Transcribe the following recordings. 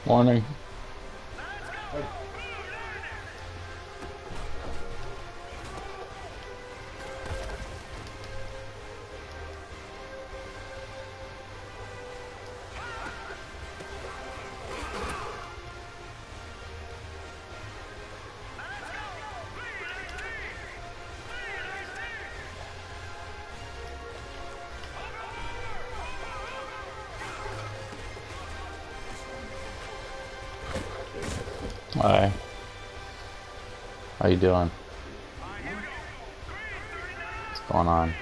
Warning. Hi. How you doing? What's going on?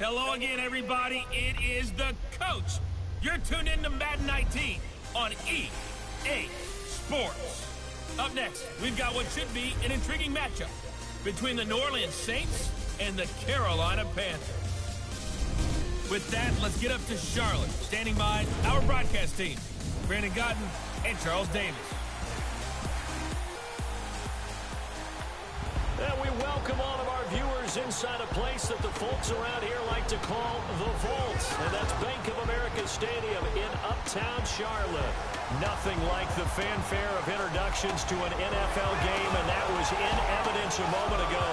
Hello again, everybody. It is the coach. You're tuned in to Madden 19 on EA Sports. Up next, we've got what should be an intriguing matchup between the New Orleans Saints and the Carolina Panthers. With that, let's get up to Charlotte. Standing by, our broadcast team, Brandon Godden and Charles Davis. And we welcome all of our viewers inside a place that the folks around here like to call the Vault. And that's Bank of America Stadium in Uptown Charlotte. Nothing like the fanfare of introductions to an NFL game, and that was in evidence a moment ago.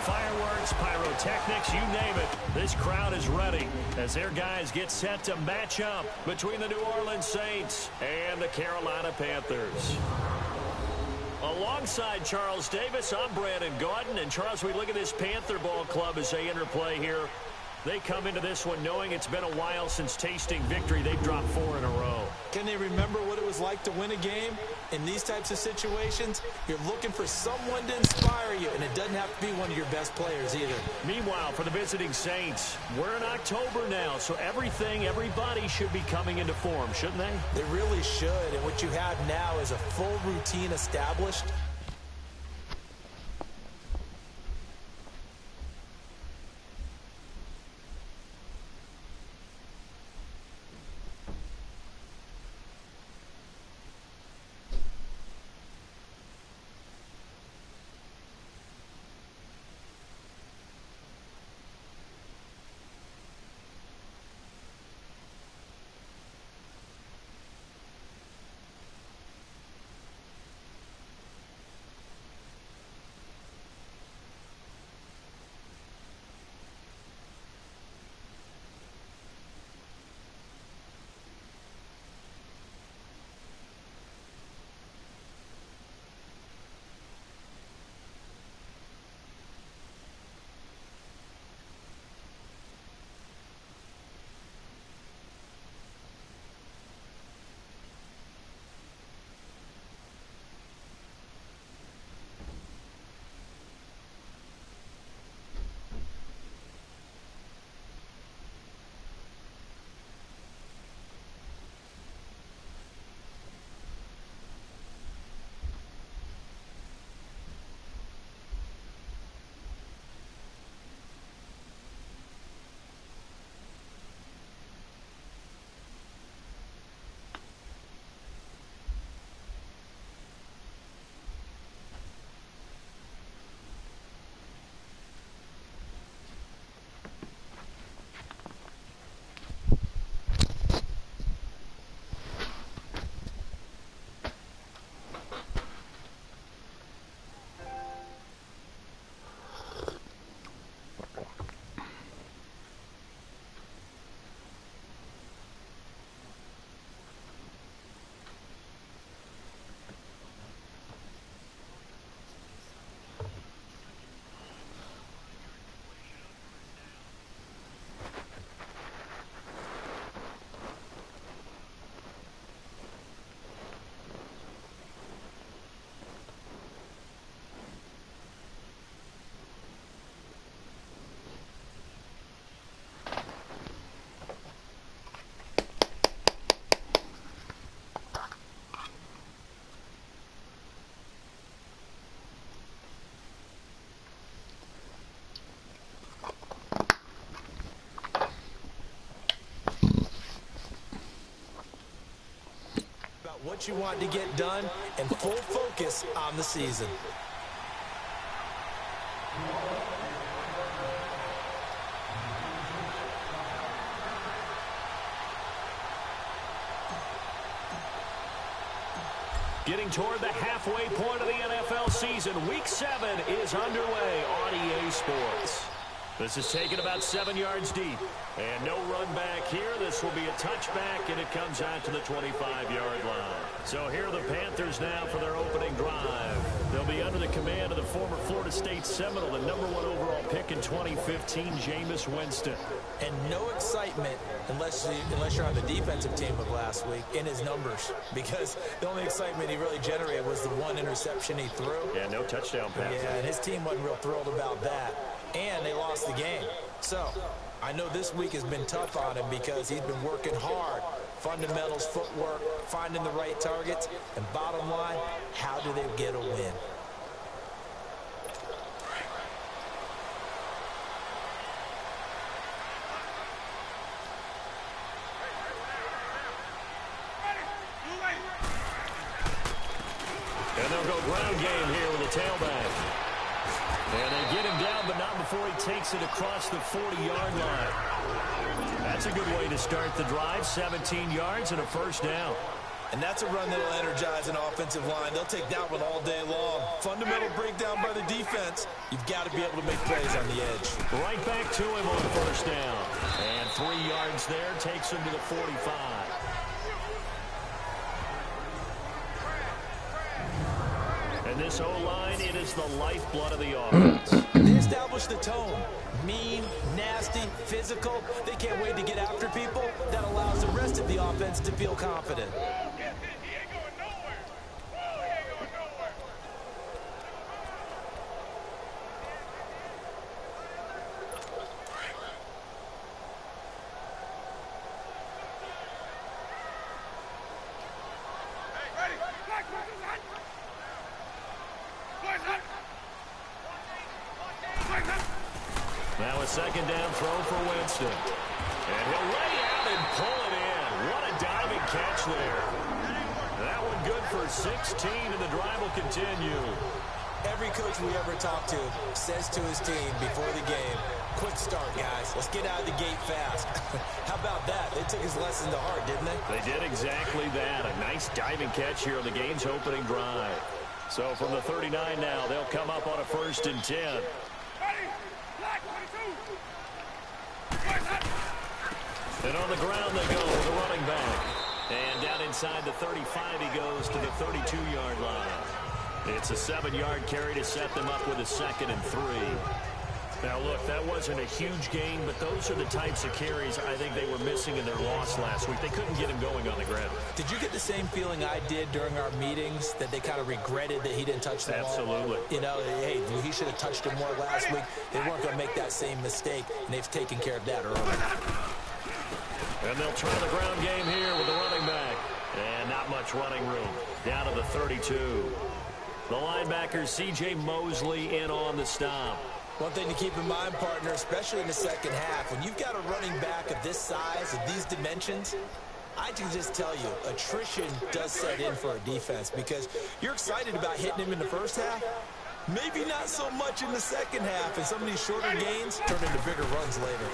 Fireworks, pyrotechnics, you name it. This crowd is ready as their guys get set to match up between the New Orleans Saints and the Carolina Panthers. Alongside Charles Davis, I'm Brandon Godden. And Charles, we look at this Panther ball club as they interplay here. They come into this one knowing it's been a while since tasting victory. They've dropped 4 in a row. Can they remember what it was like to win a game? In these types of situations, you're looking for someone to inspire you, and it doesn't have to be one of your best players either. Meanwhile, for the visiting Saints, we're in October now, so everybody should be coming into form, shouldn't they? They really should, and what you have now is a full routine established. What you want to get done and full focus on the season. Getting toward the halfway point of the NFL season, Week 7 is underway on EA Sports. This is taken about 7 yards deep. And no run back here. This will be a touchback, and it comes out to the 25-yard line. So here are the Panthers now for their opening drive. They'll be under the command of the former Florida State Seminole, the #1 overall pick in 2015, Jameis Winston. And no excitement unless you're on the defensive team of last week in his numbers, because the only excitement he really generated was the one interception he threw. Yeah, no touchdown pass. Yeah, and his team wasn't real thrilled about that. And they lost the game. So I know this week has been tough on him because he's been working hard. Fundamentals, footwork, finding the right targets, and bottom line, how do they get a win? And they'll go ground game here with a tailback. And they get him down, but not before he takes it across the 40-yard line. That's a good way to start the drive. 17 yards and a first down. And that's a run that'll energize an offensive line. They'll take that one all day long. Fundamental breakdown by the defense. You've got to be able to make plays on the edge. Right back to him on first down. And 3 yards there takes him to the 45. And this O-line, it is the lifeblood of the offense. They establish the tone. Mean, nasty, physical. They can't wait to get after people. That allows the rest of the offense to feel confident. Now a second down throw for Winston. And he'll lay out and pull it in. What a diving catch there. That one good for 16, and the drive will continue. Every coach we ever talk to says to his team before the game, quick start, guys. Let's get out of the gate fast. How about that? They took his lesson to heart, didn't they? They did exactly that. A nice diving catch here on the game's opening drive. So from the 39 now, they'll come up on a 1st and 10. And on the ground they go with the running back. And down inside the 35 he goes to the 32-yard line. It's a 7-yard carry to set them up with a 2nd and 3. Now, look, that wasn't a huge gain, but those are the types of carries I think they were missing in their loss last week. They couldn't get him going on the ground. Did you get the same feeling I did during our meetings, that they kind of regretted that he didn't touch the ball? Absolutely. You know, hey, he should have touched him more last week. They weren't going to make that same mistake, and they've taken care of that early. And they'll try the ground game here with the running back. And not much running room. Down to the 32. The linebacker, C.J. Mosley, in on the stop. One thing to keep in mind, partner, especially in the second half, when you've got a running back of this size, of these dimensions, I can just tell you, attrition does set in for a defense because you're excited about hitting him in the first half. Maybe not so much in the second half, and some of these shorter gains turn into bigger runs later.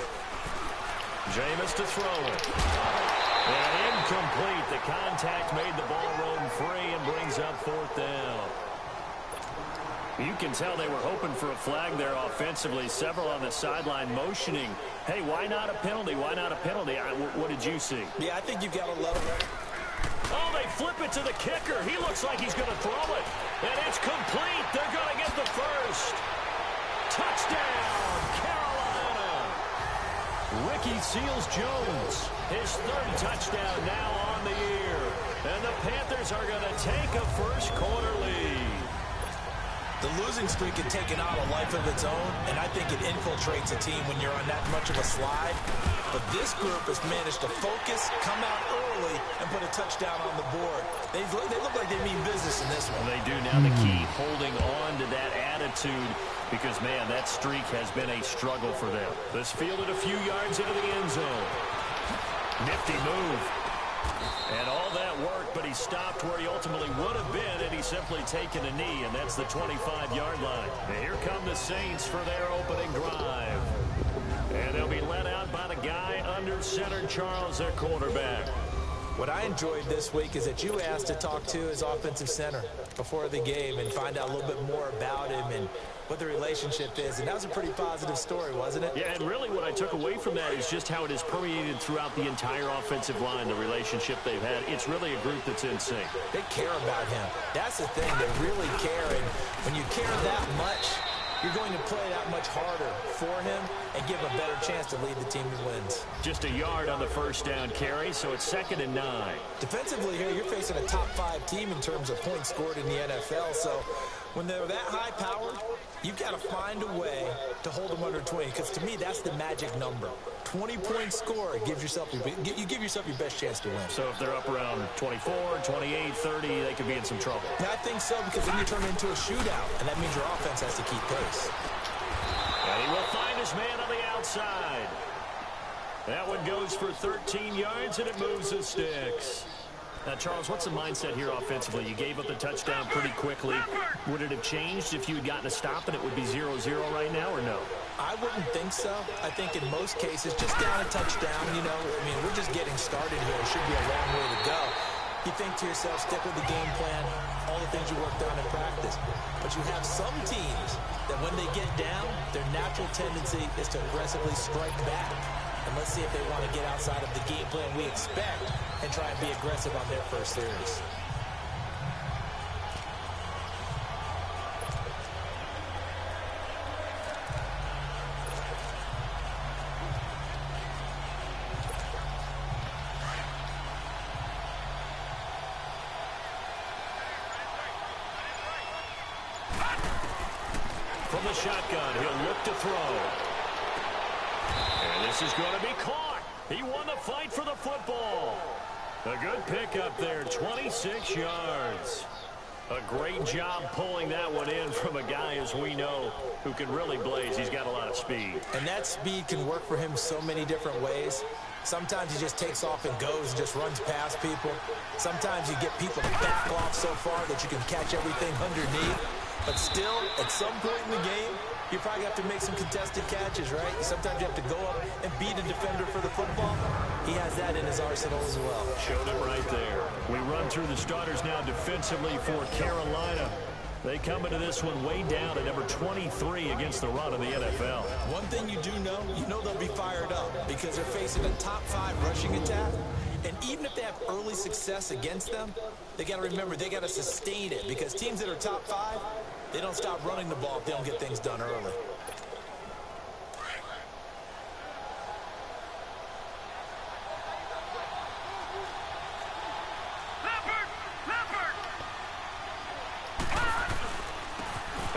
Jameis to throw it. And incomplete. The contact made the ball roam free and brings up 4th down. You can tell they were hoping for a flag there offensively. Several on the sideline motioning. Hey, why not a penalty? Why not a penalty? What did you see? Yeah, I think you've got to love it. Oh, they flip it to the kicker. He looks like he's going to throw it. And it's complete. They're going to get the first. Touchdown, Carolina. Ricky Seals-Jones, his 3rd touchdown now on the year. And the Panthers are going to take a first-quarter lead. The losing streak had taken on a life of its own, and I think it infiltrates a team when you're on that much of a slide. But this group has managed to focus, come out early, and put a touchdown on the board. They look like they mean business in this one. They do now. The key, holding on to that attitude, because, man, that streak has been a struggle for them. This fielded a few yards into the end zone. Nifty move. And all that worked, but he stopped where he ultimately would have been had he simply taken a knee, and that's the 25-yard line. And here come the Saints for their opening drive. And they'll be led out by the guy under center, Charles, their quarterback. What I enjoyed this week is that you asked to talk to his offensive center before the game and find out a little bit more about him and what the relationship is. And that was a pretty positive story, wasn't it? Yeah, and really what I took away from that is just how it is permeated throughout the entire offensive line, the relationship they've had. It's really a group that's in sync. They care about him. That's the thing. They really care. And when you care that much, you're going to play that much harder for him and give him a better chance to lead the team to wins. Just a yard on the first down carry, so it's 2nd and 9. Defensively here, you're facing a top-5 team in terms of points scored in the NFL. So when they're that high-powered, you've got to find a way to hold them under 20, because to me, that's the magic number. 20-point score, you give yourself your best chance to win. So if they're up around 24, 28, 30, they could be in some trouble. Yeah, I think so, because then you turn it into a shootout, and that means your offense has to keep pace. And he will find his man on the outside. That one goes for 13 yards, and it moves the sticks. Now, Charles, what's the mindset here offensively? You gave up the touchdown pretty quickly. Would it have changed if you had gotten a stop and it would be 0-0 right now, or no? I wouldn't think so. I think in most cases, just down a touchdown, we're just getting started here. It should be a long way to go. You think to yourself, stick with the game plan, all the things you worked on in practice. But you have some teams that when they get down, their natural tendency is to aggressively strike back. And let's see if they want to get outside of the game plan we expect and try and be aggressive on their first series. From the shotgun, he'll look to throw. And this is going to be caught. He won the fight for the football. A good pickup there, 26 yards. A great job pulling that one in from a guy, as we know, who can really blaze. He's got a lot of speed. And that speed can work for him so many different ways. Sometimes he just takes off and goes and just runs past people. Sometimes you get people to back off so far that you can catch everything underneath. But still, at some point in the game, you probably have to make some contested catches, right? Sometimes you have to go up and beat a defender for the football. He has that in his arsenal as well. Showed it right there. We run through the starters now defensively for Carolina. They come into this one way down at number 23 against the run of the NFL. One thing you do know, they'll be fired up because they're facing a top 5 rushing attack. And even if they have early success against them, they got to remember they got to sustain it because teams that are top 5, they don't stop running the ball if they don't get things done early.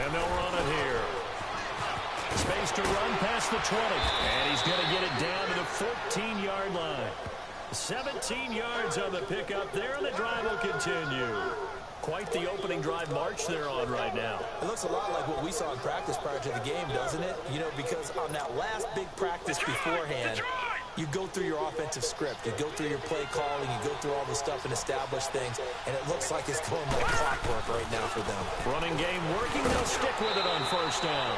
And they'll run it here. Space to run past the 20. And he's going to get it down to the 14-yard line. 17 yards on the pickup there, and the drive will continue. Quite the opening drive march they're on right now. It looks a lot like what we saw in practice prior to the game, doesn't it? Because on that last big practice beforehand, you go through your offensive script. You go through your play calling. You go through all the stuff and establish things. And it looks like it's going like clockwork right now for them. Running game working. They'll stick with it on first down.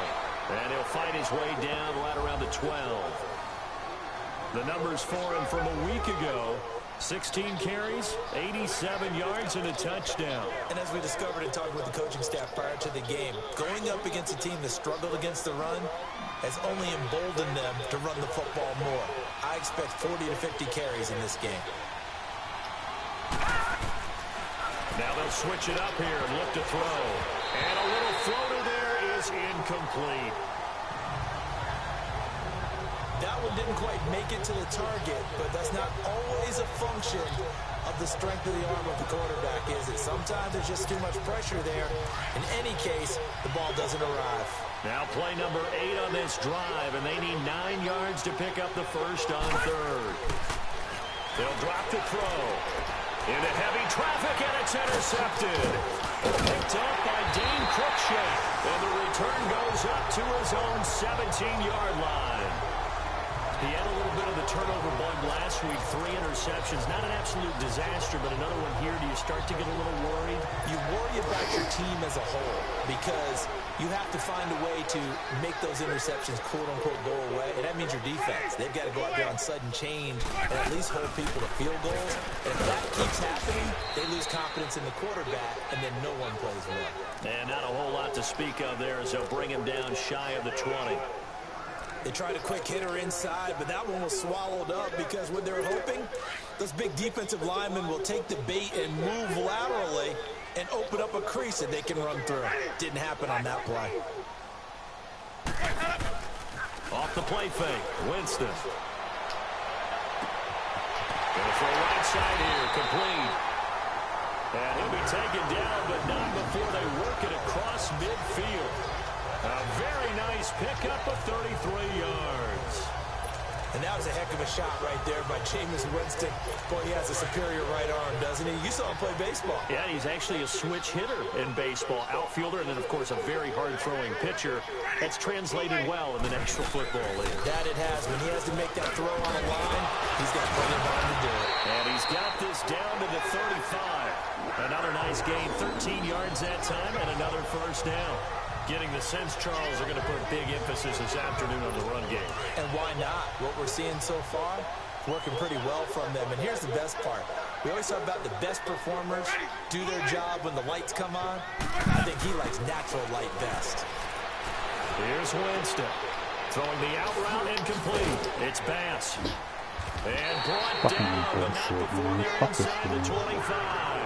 And he'll fight his way down right around the 12. The numbers for him from a week ago. 16 carries, 87 yards, and a touchdown. And as we discovered in talking with the coaching staff prior to the game, going up against a team that struggled against the run has only emboldened them to run the football more. I expect 40 to 50 carries in this game. Now they'll switch it up here and look to throw. And a little floater there is incomplete. That one didn't quite make it to the target, but that's not always a function of the strength of the arm of the quarterback, is it? Sometimes there's just too much pressure there. In any case, the ball doesn't arrive. Now play number 8 on this drive, and they need 9 yards to pick up the first on third. They'll drop the throw. Into heavy traffic, and it's intercepted. Picked up by Dean Cruikshank, and the return goes up to his own 17-yard line. He had a little bit of the turnover bug last week, 3 interceptions. Not an absolute disaster, but another one here. Do you start to get a little worried? You worry about your team as a whole because you have to find a way to make those interceptions, quote-unquote, go away. And that means your defense. They've got to go out there on sudden change and at least hold people to field goals. And if that keeps happening, they lose confidence in the quarterback, and then no one plays well. And not a whole lot to speak of there as they'll bring him down shy of the 20. They tried a quick hitter inside, but that one was swallowed up because what they're hoping, those big defensive linemen will take the bait and move laterally and open up a crease that they can run through. Didn't happen on that play. Off the play fake, Winston. Gonna throw right side here, complete. And he'll be taken down, but not before they work it across midfield. A very nice pickup of 33 yards. And that was a heck of a shot right there by Jameis Winston. Boy, he has a superior right arm, doesn't he? You saw him play baseball. Yeah, he's actually a switch hitter in baseball. Outfielder, and then, of course, a very hard-throwing pitcher. That's translated well in the National Football League. That it has. When he has to make that throw on a line, he's got plenty of arm to do it. And he's got this down to the 35. Another nice gain, 13 yards that time, and another first down. Getting the sense Charles are going to put big emphasis this afternoon on the run game. And why not? What we're seeing so far, working pretty well from them. And here's the best part. We always talk about the best performers do their job when the lights come on. I think he likes natural light best. Here's Winston. Throwing the out route incomplete. It's Bass. And brought down, but not before they're inside the 25.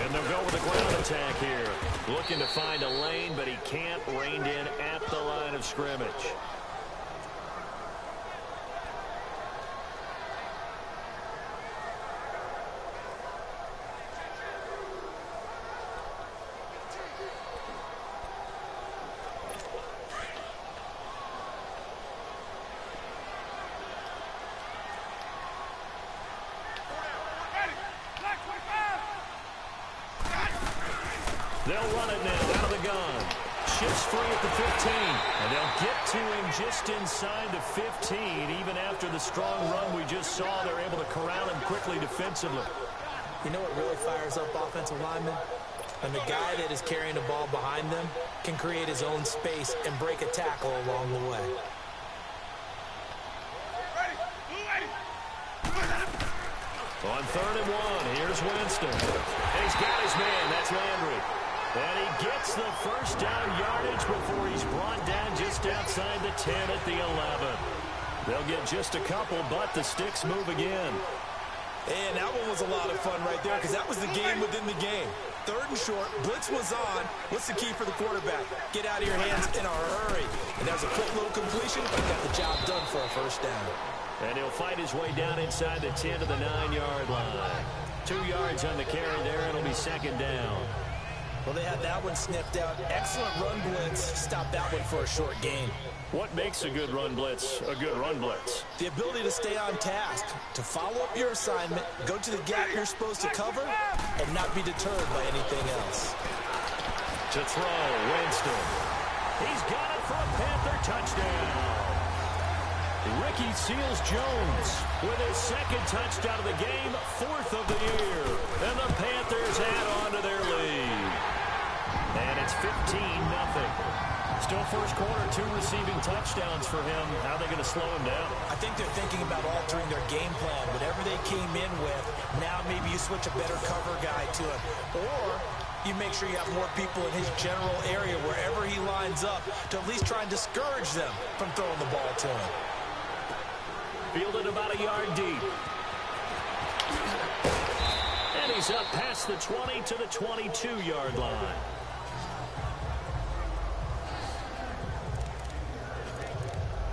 And they'll go with a ground attack here. Looking to find a lane, but he can't. Reined in at the line of scrimmage. They'll run it now out of the gun. Shifts free at the 15. And they'll get to him just inside the 15. Even after the strong run we just saw, they're able to corral him quickly defensively. You know what really fires up offensive linemen? When the guy that is carrying the ball behind them can create his own space and break a tackle along the way. On 3rd and 1, here's Winston. And he's got his man. That's Landry. And he gets the first down yardage before he's brought down just outside the 10 at the 11. They'll get just a couple, but the sticks move again. And that one was a lot of fun right there because that was the game within the game. 3rd and short, blitz was on. What's the key for the quarterback? Get out of your hands in a hurry. And there's a quick little completion, but got the job done for a first down. And he'll fight his way down inside the 10 to the 9-yard line. 2 yards on the carry there, and it'll be 2nd down. Well, they had that one sniffed out. Excellent run blitz. Stop that one for a short gain. What makes a good run blitz a good run blitz? The ability to stay on task, to follow up your assignment, go to the gap you're supposed to cover, and not be deterred by anything else. To throw, Winston. He's got it for a Panther touchdown. Ricky Seals-Jones with his 2nd touchdown of the game, 4th of the year. And the Panthers add on to their lead. And it's 15-0. Still first quarter, 2 receiving touchdowns for him. How are they going to slow him down? I think they're thinking about altering their game plan. Whatever they came in with, now maybe you switch a better cover guy to it. Or you make sure you have more people in his general area wherever he lines up to at least try and discourage them from throwing the ball to him. Fielded about a yard deep. And he's up past the 20 to the 22-yard line.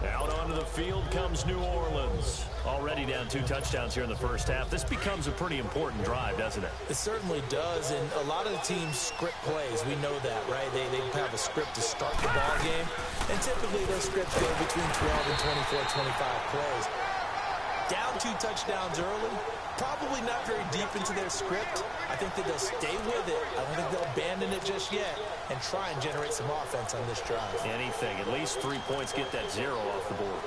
Out onto the field comes New Orleans. Already down 2 touchdowns here in the first half. This becomes a pretty important drive, doesn't it? It certainly does, and a lot of the teams script plays. We know that, right? They have a script to start the ball game, and typically those scripts go between 12 and 24, 25 plays. Down 2 touchdowns early, probably not very deep into their script. I think that they'll stay with it. I don't think they'll abandon it just yet and try and generate some offense on this drive. Anything, at least 3 points, get that 0 off the board.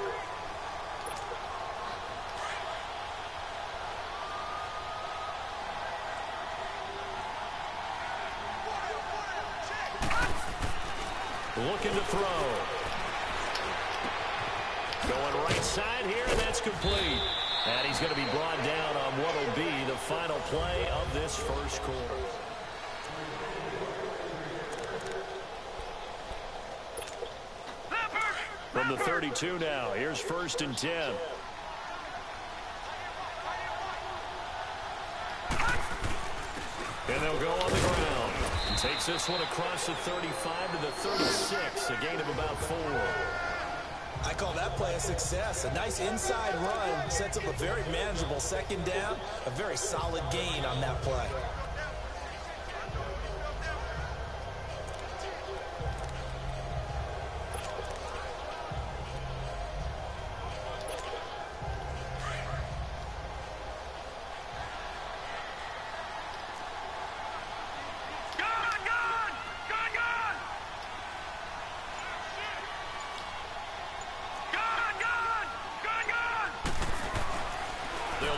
Looking to throw. Going right side here, and that's complete. And he's going to be brought down on what will be the final play of this first quarter. From the 32 now, here's 1st and 10. And they'll go on the ground. Takes this one across the 35 to the 36, a gain of about 4. I call that play a success. A nice inside run sets up a very manageable second down, a very solid gain on that play.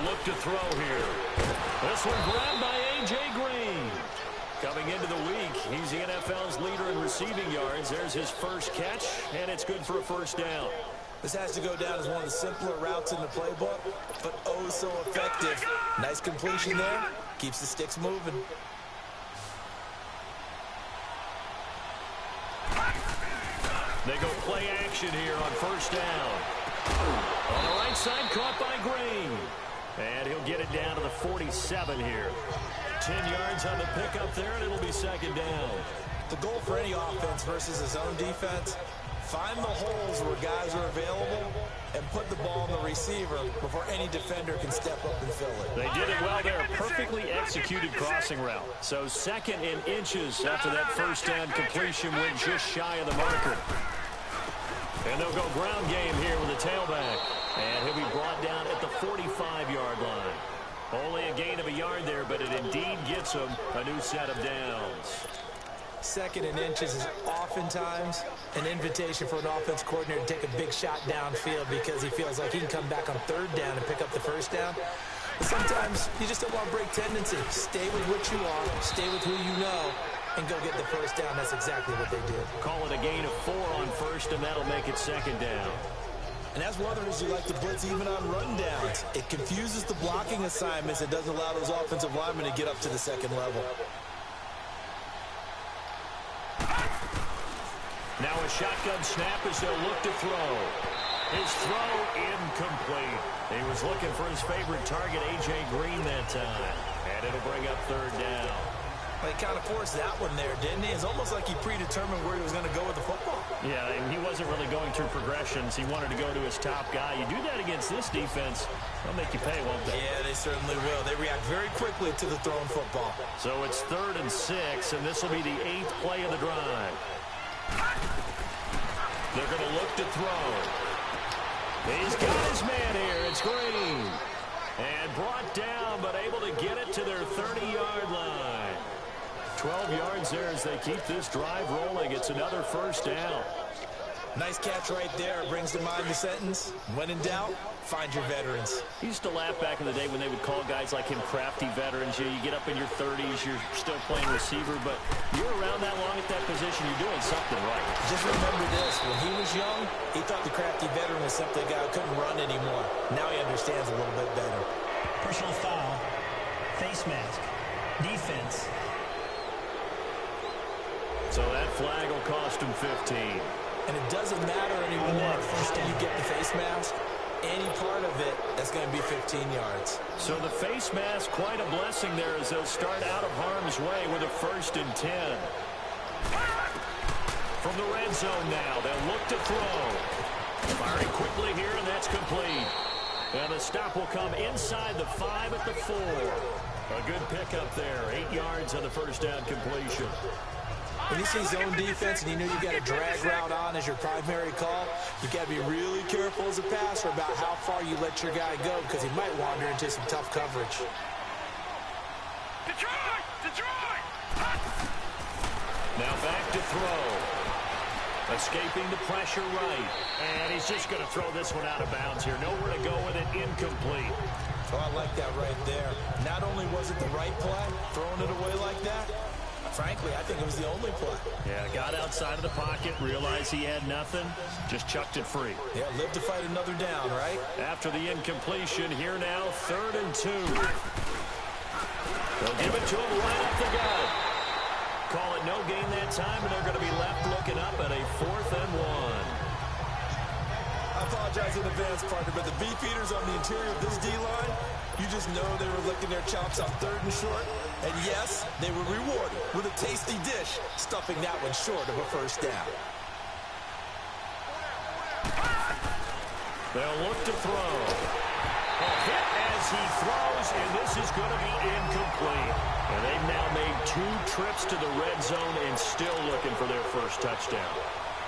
Look to throw here. This one grabbed by A.J. Green. Coming into the week, he's the NFL's leader in receiving yards. There's his first catch, and it's good for a first down. This has to go down as one of the simpler routes in the playbook, but oh so effective. Nice completion there. Keeps the sticks moving. They go play action here on first down. On the right side, caught by Green. And he'll get it down to the 47 here. 10 yards on the pickup there, and it'll be second down. The goal for any offense versus his own defense, find the holes where guys are available and put the ball on the receiver before any defender can step up and fill it. They did it well there. Perfectly executed crossing route. So second in inches after that first down completion went just shy of the marker. And they'll go ground game here with the tailback. And he'll be brought down at the 45-yard line. Only a gain of a yard there, but it indeed gets him a new set of downs. Second in inches is oftentimes an invitation for an offense coordinator to take a big shot downfield because he feels like he can come back on third down and pick up the first down. But sometimes you just don't want to break tendency. Stay with what you are, stay with who you know, and go get the first down. That's exactly what they did. Call it a gain of 4 on first, and that'll make it second down. And as others who like to blitz even on run downs, it confuses the blocking assignments and doesn't allow those offensive linemen to get up to the second level. Now a shotgun snap as they'll look to throw. His throw incomplete. He was looking for his favorite target, A.J. Green, that time. And it'll bring up third down. Well, he kind of forced that one there, didn't he? It's almost like he predetermined where he was going to go with the football. Yeah, and he wasn't really going through progressions. He wanted to go to his top guy. You do that against this defense, they'll make you pay, won't they? Yeah, they certainly will. They react very quickly to the thrown football. So it's 3rd and 6, and this will be the 8th play of the drive. They're going to look to throw. He's got his man here. It's Green. And brought down, but able to get it to their 30-yard line. 12 yards there as they keep this drive rolling. It's another first down. Nice catch right there. Brings to mind the sentence, when in doubt, find your veterans. He used to laugh back in the day when they would call guys like him crafty veterans. You get up in your 30s, you're still playing receiver, but you're around that long at that position, you're doing something right. Just remember this, when he was young, he thought the crafty veteran was simply a guy who couldn't run anymore. Now he understands a little bit better. Personal foul, face mask, defense. So that flag will cost him 15. And it doesn't matter anymore how you get the face mask. Any part of it, that's going to be 15 yards. So the face mask, quite a blessing there as they'll start out of harm's way with a 1st and 10. From the red zone now, they'll look to throw. Firing quickly here, and that's complete. And the stop will come inside the 5 at the 4. A good pickup there, 8 yards on the first down completion. When you see zone defense and you know you got a drag route on as your primary call, you got to be really careful as a passer about how far you let your guy go because he might wander into some tough coverage. Detroit! Detroit! Now back to throw. Escaping the pressure right. And he's just going to throw this one out of bounds here. Nowhere to go with it, incomplete. Oh, I like that right there. Not only was it the right play, throwing it away like that, frankly, I think it was the only play. Yeah, got outside of the pocket, realized he had nothing, just chucked it free. Yeah, live to fight another down, right? After the incompletion, here now, 3rd and 2. They'll give it to him right up the gut. Call it no gain that time, and they're going to be left looking up at a 4th and 1. I apologize in advance, partner, but the beef eaters on the interior of this D-line, you just know they were licking their chops on 3rd and short. And yes, they were rewarded with a tasty dish, stuffing that one short of a first down. They'll look to throw. A hit as he throws, and this is going to be incomplete. And they've now made 2 trips to the red zone and still looking for their first touchdown.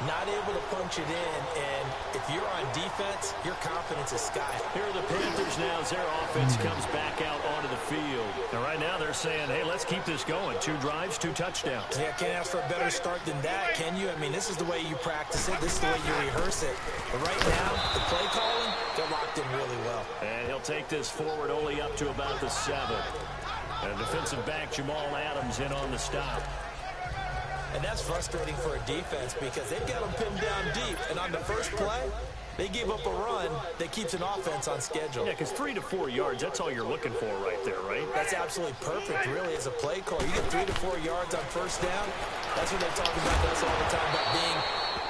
Not able to punch it in, and if you're on defense, your confidence is sky. Here are the Panthers now as their offense comes back out onto the field. And right now they're saying, hey, let's keep this going. 2 drives, 2 touchdowns. Yeah, can't ask for a better start than that, can you? I mean, this is the way you practice it. This is the way you rehearse it. But right now, the play calling, they're locked in really well. And he'll take this forward only up to about the 7. And defensive back Jamal Adams in on the stop. And that's frustrating for a defense because they've got them pinned down deep. And on the first play, they gave up a run that keeps an offense on schedule. Yeah, because 3 to 4 yards, that's all you're looking for right there, right? That's absolutely perfect, really, as a play call. You get 3 to 4 yards on first down. That's what they're talking about us all the time, about being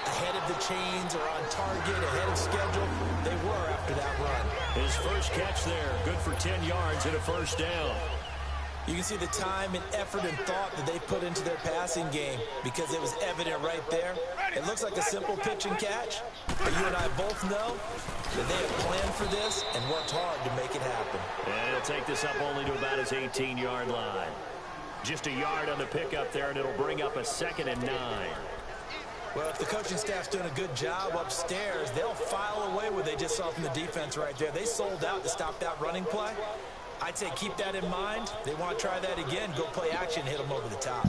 ahead of the chains or on target, ahead of schedule. They were after that run. His first catch there, good for 10 yards and a first down. You can see the time and effort and thought that they put into their passing game because it was evident right there. It looks like a simple pitch and catch, but you and I both know that they have planned for this and worked hard to make it happen. And he'll take this up only to about his 18-yard line. Just a yard on the pickup there, and it'll bring up a 2nd and 9. Well, if the coaching staff's doing a good job upstairs, they'll file away what they just saw from the defense right there. They sold out to stop that running play. I'd say keep that in mind. They want to try that again. Go play action, hit them over the top.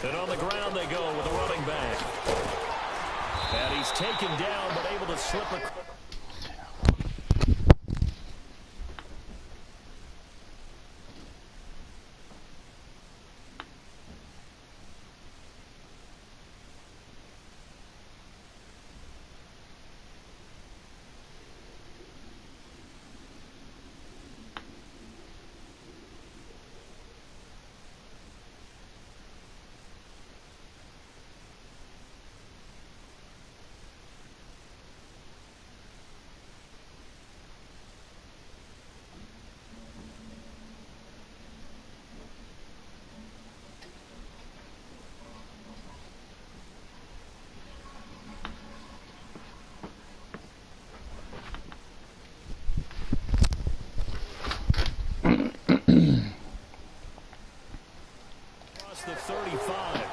And on the ground they go with a running back. And he's taken down but able to slip across. The 35.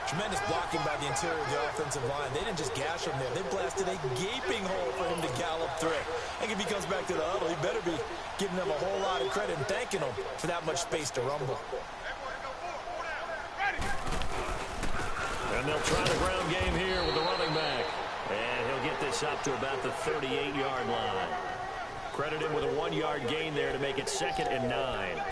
Tremendous blocking by the interior of the offensive line. They didn't just gash him there. They blasted a gaping hole for him to gallop through. I think if he comes back to the huddle, he better be giving them a whole lot of credit and thanking them for that much space to rumble. And they'll try the ground game here with the running back. And he'll get this up to about the 38-yard line. Credit him with a 1-yard gain there to make it 2nd and 9.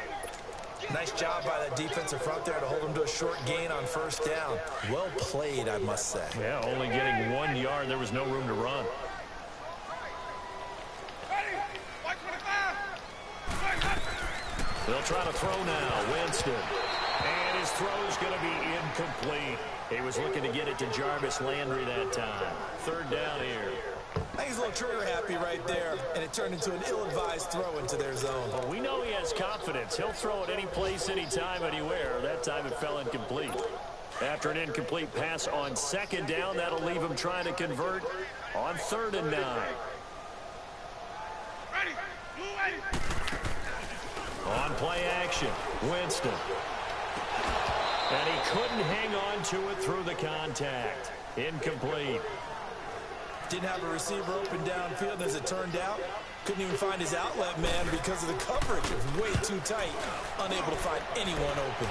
Nice job by that defensive front there to hold him to a short gain on first down. Well played, I must say. Yeah, only getting 1 yard. There was no room to run. They'll try to throw now. Winston. And his throw's going to be incomplete. He was looking to get it to Jarvis Landry that time. 3rd down here. I think he's a little trigger happy right there, and it turned into an ill-advised throw into their zone. Well, we know he has confidence. He'll throw it any place, anytime, anywhere. That time it fell incomplete. After an incomplete pass on 2nd down, that'll leave him trying to convert on 3rd and 9. On play action, Winston. And he couldn't hang on to it through the contact. Incomplete. Didn't have a receiver open downfield, and as it turned out, couldn't even find his outlet man because of the coverage. It was way too tight, unable to find anyone open.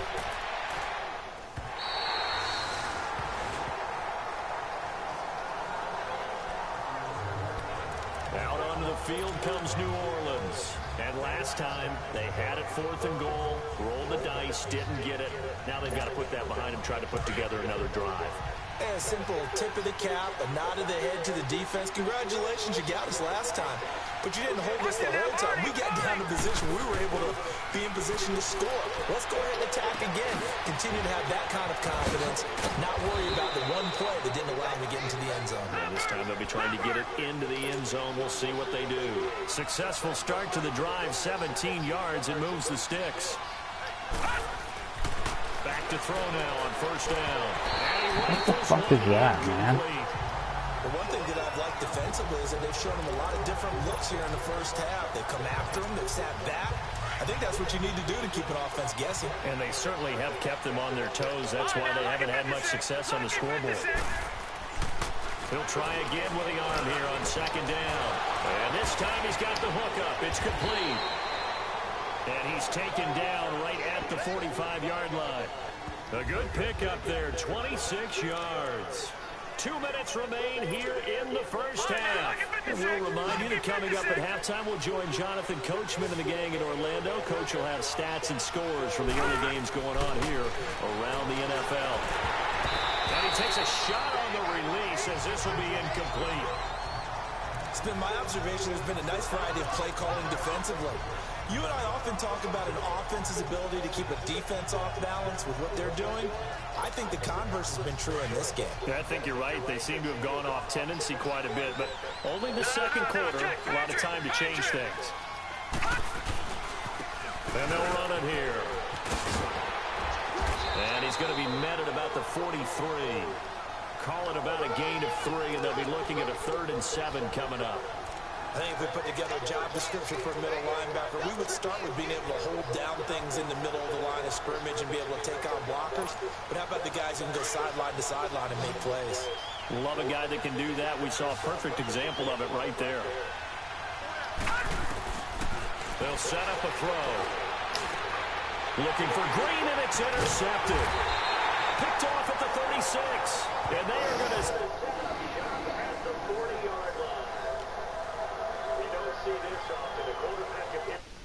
Out onto the field comes New Orleans. And last time, they had it 4th and goal, rolled the dice, didn't get it. Now they've got to put that behind them, try to put together another drive. And a simple tip of the cap, a nod of the head to the defense. Congratulations, you got us last time. But you didn't hold us the whole time. We got down to position. We were able to be in position to score. Let's go ahead and attack again. Continue to have that kind of confidence. Not worry about the one play that didn't allow them to get into the end zone. And this time they'll be trying to get it into the end zone. We'll see what they do. Successful start to the drive, 17 yards. It moves the sticks. Back to throw now on first down. What the fuck is that, man? The one thing that I've liked defensively is that they've shown them a lot of different looks here in the first half. They've come after them. They've sat back. I think that's what you need to do to keep an offense guessing. And they certainly have kept them on their toes. That's why they haven't had much success on the scoreboard. He'll try again with the arm here on second down. And this time he's got the hook up. It's complete. And he's taken down right at the 45-yard line. A good pickup there, 26 yards. 2 minutes remain here in the first half. And we'll remind you that coming up at halftime, we'll join Jonathan Coachman and the gang in Orlando. Coach will have stats and scores from the early games going on here around the NFL. And he takes a shot on the release as this will be incomplete. It's been my observation there's been a nice variety of play calling defensively. You and I often talk about an offense's ability to keep a defense off balance with what they're doing. I think the converse has been true in this game. Yeah, I think you're right. They seem to have gone off tendency quite a bit, but only the second quarter, a lot of time to change things. And they'll run it here. And he's going to be met at about the 43. Call it about a gain of 3, and they'll be looking at a 3rd and 7 coming up. I think if we put together a job description for a middle linebacker, we would start with being able to hold down things in the middle of the line of scrimmage and be able to take on blockers. But how about the guys who can go sideline to sideline and make plays? Love a guy that can do that. We saw a perfect example of it right there. They'll set up a throw. Looking for Green, and it's intercepted.